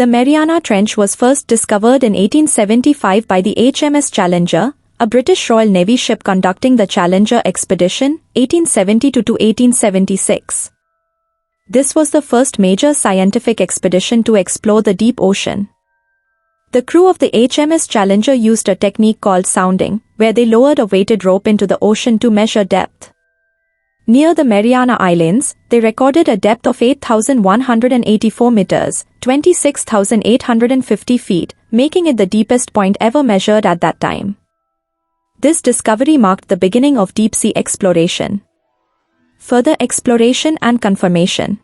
The Mariana Trench was first discovered in 1875 by the HMS Challenger, a British Royal Navy ship conducting the Challenger expedition, 1872 to 1876. This was the first major scientific expedition to explore the deep ocean. The crew of the HMS Challenger used a technique called sounding, where they lowered a weighted rope into the ocean to measure depth. Near the Mariana Islands, they recorded a depth of 8,184 meters, 26,850 feet, making it the deepest point ever measured at that time. This discovery marked the beginning of deep-sea exploration. Further exploration and confirmation.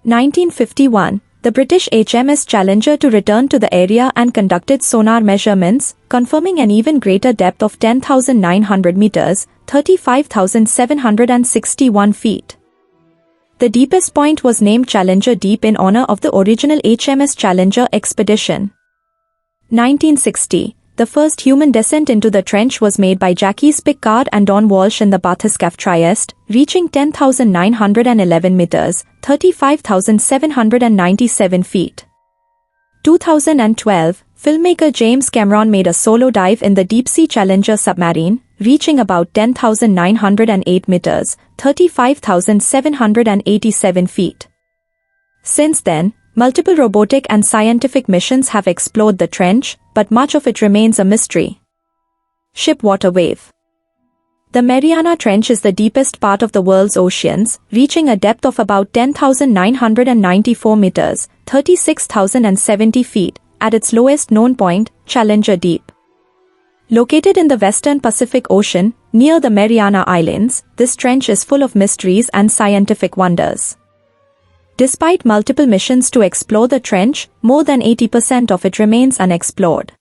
1951, the British HMS Challenger to return to the area and conducted sonar measurements, confirming an even greater depth of 10,900 meters, 35,761 feet. The deepest point was named Challenger Deep in honor of the original HMS Challenger expedition. 1960, the first human descent into the trench was made by Jacques Piccard and Don Walsh in the Bathyscaphe Trieste, reaching 10,911 meters, 35,797 feet. 2012, filmmaker James Cameron made a solo dive in the deep-sea Challenger submarine, reaching about 10,908 meters, 35,787 feet. Since then, multiple robotic and scientific missions have explored the trench, but much of it remains a mystery. Ship water wave. The Mariana Trench is the deepest part of the world's oceans, reaching a depth of about 10,994 meters, 36,070 feet, at its lowest known point, Challenger Deep. Located in the western Pacific Ocean, near the Mariana Islands, this trench is full of mysteries and scientific wonders. Despite multiple missions to explore the trench, more than 80% of it remains unexplored.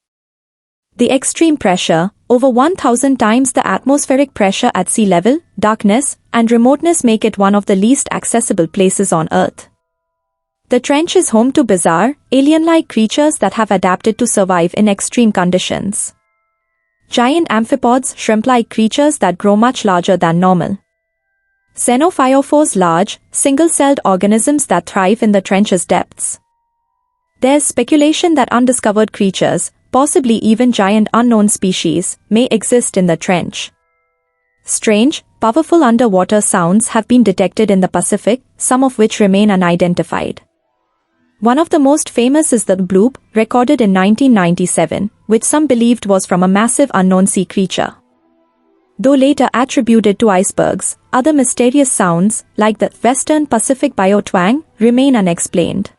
The extreme pressure, over 1,000 times the atmospheric pressure at sea level, darkness, and remoteness make it one of the least accessible places on Earth. The trench is home to bizarre, alien-like creatures that have adapted to survive in extreme conditions. Giant amphipods, shrimp-like creatures that grow much larger than normal. Xenophytophores, large, single-celled organisms that thrive in the trench's depths. There's speculation that undiscovered creatures, possibly even giant unknown species, may exist in the trench. Strange, powerful underwater sounds have been detected in the Pacific, some of which remain unidentified. One of the most famous is the bloop, recorded in 1997, which some believed was from a massive unknown sea creature. Though later attributed to icebergs, other mysterious sounds, like the Western Pacific biotwang, remain unexplained.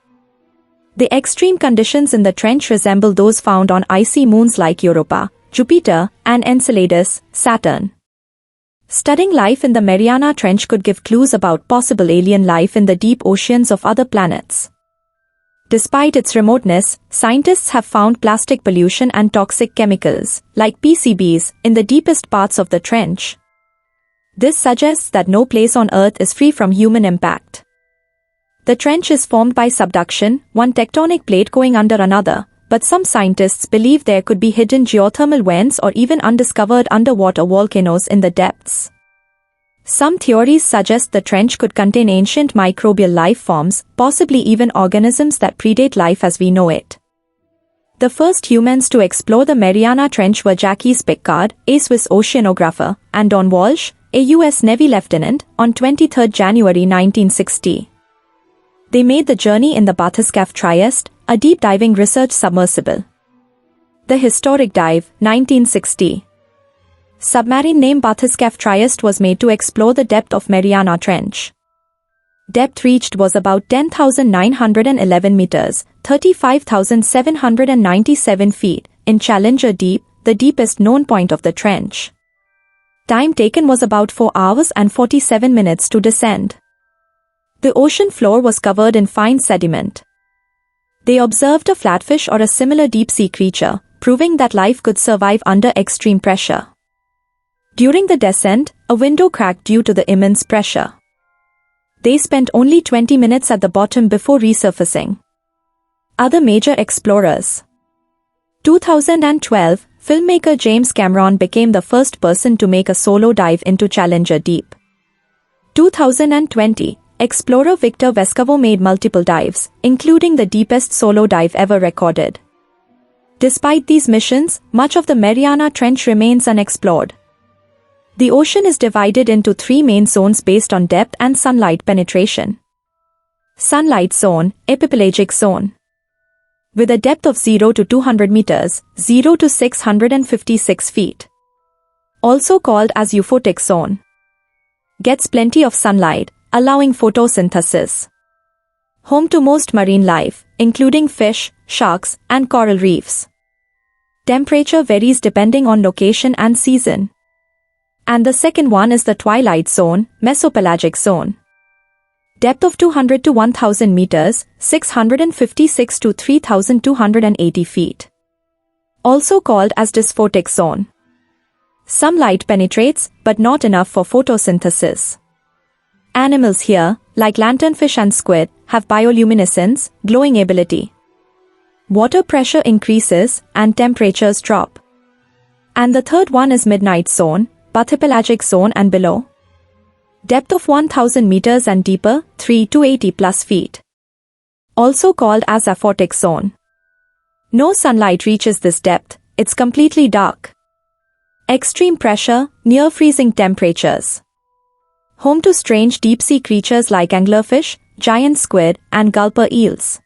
The extreme conditions in the trench resemble those found on icy moons like Europa, Jupiter, and Enceladus, Saturn. Studying life in the Mariana Trench could give clues about possible alien life in the deep oceans of other planets. Despite its remoteness, scientists have found plastic pollution and toxic chemicals, like PCBs, in the deepest parts of the trench. This suggests that no place on Earth is free from human impact. The trench is formed by subduction, one tectonic plate going under another, but some scientists believe there could be hidden geothermal vents or even undiscovered underwater volcanoes in the depths. Some theories suggest the trench could contain ancient microbial life forms, possibly even organisms that predate life as we know it. The first humans to explore the Mariana Trench were Jacques Piccard, a Swiss oceanographer, and Don Walsh, a U.S. Navy lieutenant, on 23 January 1960. They made the journey in the Bathyscaphe Trieste, a deep-diving research submersible. The historic dive, 1960. Submarine named Bathyscaphe Trieste was made to explore the depth of Mariana Trench. Depth reached was about 10,911 meters, 35,797 feet, in Challenger Deep, the deepest known point of the trench. Time taken was about 4 hours and 47 minutes to descend. The ocean floor was covered in fine sediment. They observed a flatfish or a similar deep-sea creature, proving that life could survive under extreme pressure. During the descent, a window cracked due to the immense pressure. They spent only 20 minutes at the bottom before resurfacing. Other major explorers. 2012, filmmaker James Cameron became the first person to make a solo dive into Challenger Deep. 2020, explorer Victor Vescovo made multiple dives, including the deepest solo dive ever recorded. Despite these missions, much of the Mariana Trench remains unexplored. The ocean is divided into three main zones based on depth and sunlight penetration. Sunlight zone, epipelagic zone. With a depth of 0 to 200 meters, 0 to 656 feet. Also called as euphotic zone. Gets plenty of sunlight, allowing photosynthesis. Home to most marine life, including fish, sharks, and coral reefs. Temperature varies depending on location and season. And the second one is the twilight zone, mesopelagic zone. Depth of 200 to 1000 meters, 656 to 3280 feet. Also called as dysphotic zone. Some light penetrates, but not enough for photosynthesis. Animals here, like lanternfish and squid, have bioluminescence, glowing ability. Water pressure increases, and temperatures drop. And the third one is midnight zone, bathypelagic zone and below. Depth of 1000 meters and deeper, 3 to 80 plus feet. Also called as aphotic zone. No sunlight reaches this depth, it's completely dark. Extreme pressure, near freezing temperatures. Home to strange deep-sea creatures like anglerfish, giant squid, and gulper eels.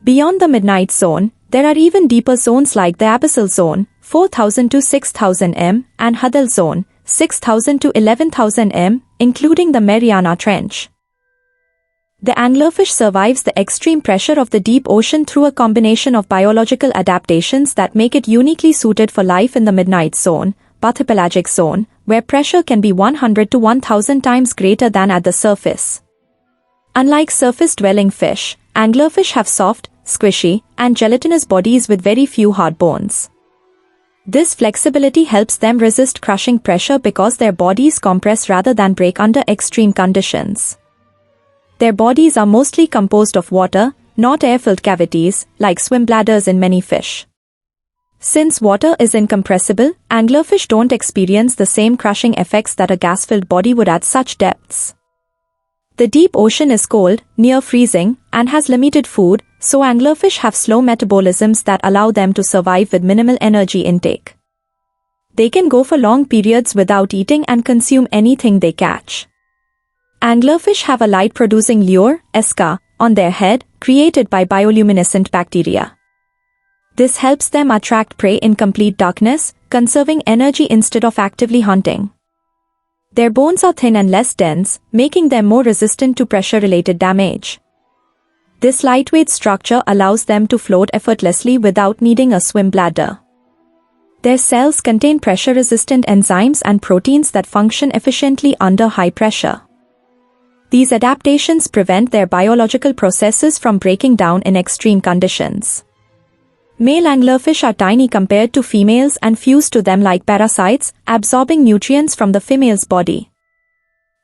Beyond the midnight zone, there are even deeper zones like the abyssal zone, 4000 to 6000 m, and Hadal zone, 6000 to 11,000 m, including the Mariana Trench. The anglerfish survives the extreme pressure of the deep ocean through a combination of biological adaptations that make it uniquely suited for life in the midnight zone, bathypelagic zone, where pressure can be 100 to 1000 times greater than at the surface. Unlike surface-dwelling fish, anglerfish have soft, squishy, and gelatinous bodies with very few hard bones. This flexibility helps them resist crushing pressure because their bodies compress rather than break under extreme conditions. Their bodies are mostly composed of water, not air-filled cavities, like swim bladders in many fish. Since water is incompressible, anglerfish don't experience the same crushing effects that a gas-filled body would at such depths. The deep ocean is cold, near freezing, and has limited food, so anglerfish have slow metabolisms that allow them to survive with minimal energy intake. They can go for long periods without eating and consume anything they catch. Anglerfish have a light-producing lure, esca, on their head, created by bioluminescent bacteria. This helps them attract prey in complete darkness, conserving energy instead of actively hunting. Their bones are thin and less dense, making them more resistant to pressure-related damage. This lightweight structure allows them to float effortlessly without needing a swim bladder. Their cells contain pressure-resistant enzymes and proteins that function efficiently under high pressure. These adaptations prevent their biological processes from breaking down in extreme conditions. Male anglerfish are tiny compared to females and fuse to them like parasites, absorbing nutrients from the female's body.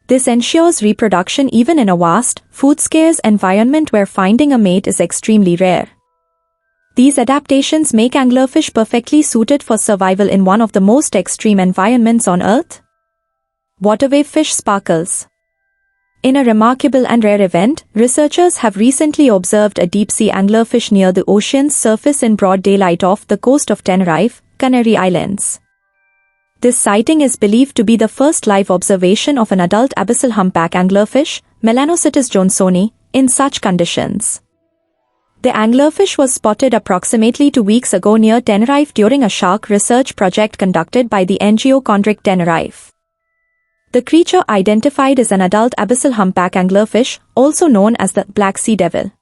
This ensures reproduction even in a vast, food-scarce environment where finding a mate is extremely rare. These adaptations make anglerfish perfectly suited for survival in one of the most extreme environments on Earth. Waterwave fish sparkles. In a remarkable and rare event, researchers have recently observed a deep-sea anglerfish near the ocean's surface in broad daylight off the coast of Tenerife, Canary Islands. This sighting is believed to be the first live observation of an adult abyssal humpback anglerfish, Melanocytus johnsoni, in such conditions. The anglerfish was spotted approximately 2 weeks ago near Tenerife during a shark research project conducted by the NGO Condric Tenerife. The creature identified is an adult abyssal humpback anglerfish, also known as the black sea devil.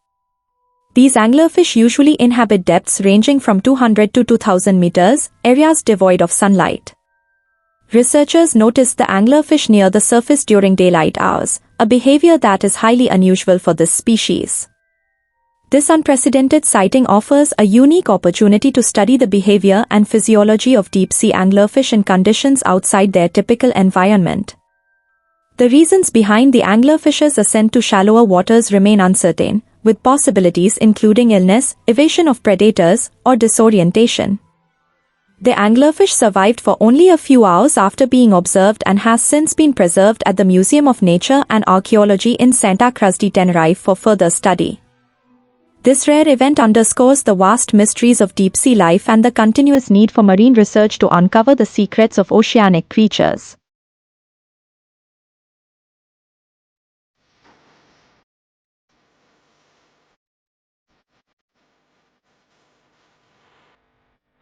These anglerfish usually inhabit depths ranging from 200 to 2000 meters, areas devoid of sunlight. Researchers noticed the anglerfish near the surface during daylight hours, a behavior that is highly unusual for this species. This unprecedented sighting offers a unique opportunity to study the behavior and physiology of deep-sea anglerfish in conditions outside their typical environment. The reasons behind the anglerfish's ascent to shallower waters remain uncertain, with possibilities including illness, evasion of predators, or disorientation. The anglerfish survived for only a few hours after being observed and has since been preserved at the Museum of Nature and Archaeology in Santa Cruz de Tenerife for further study. This rare event underscores the vast mysteries of deep-sea life and the continuous need for marine research to uncover the secrets of oceanic creatures.